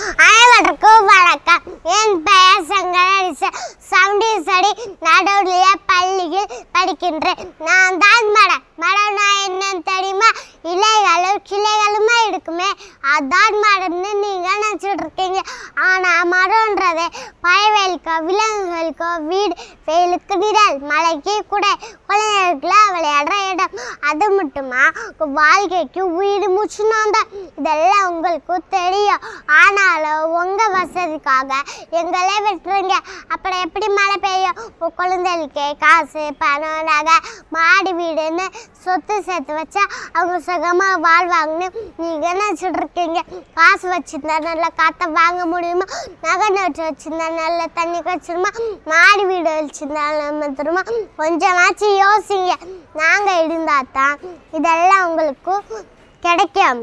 அனைவருக்கும் வணக்கம். என் பெயர் சங்கரேசன். சவுண்டீசடி நடுவுலைய பள்ளியில் படிக்கின்றேன். நான் தான் மரம். மரம்னா என்னன்னு தெரியுமா? இலைகளும் கிளைகளுமே இருக்குமே, அதான் மரம்னு நீங்கள் நினச்சிட்டு இருக்கீங்க. ஆனால் மரம்ன்றதே பறவைகளுக்கோ விலங்குகளுக்கோ வீடு, வெயிலுக்கு நிழல், மழைக்கு குடை, குழந்தைகளுக்குள்ள விளையாடுற இடம். அது மட்டுமா வாழ்க்கைக்கு உயிர் மூச்சுனான் தான். இதெல்லாம் உங்களுக்கு தெரியும். ஆனாலும் உங்கள் வசதிக்காக எங்களே விட்டுருங்க. அப்புறம் எப்படி மழை பெய்யும்? குழந்தைகளுக்கு காசு, பணம், நகை, மாடி வீடுன்னு சொத்து சேர்த்து வச்சா அவங்க சுகமாக வாழ்வாங்கன்னு நீங்கள் நினச்சிட்டு இருக்கீங்க. காசு வச்சுருந்தா நல்லா காற்றை வாங்க முடியுமா? நகை நட்டு வச்சுருந்தா நல்லா தண்ணி வச்சிருமா? மாடி வீடு வச்சுருந்தா தருமா? கொஞ்சமாச்சும் யோசிங்க. நாங்கள் இருந்தால் தான் இதெல்லாம் உங்களுக்கு கிடைக்கும்.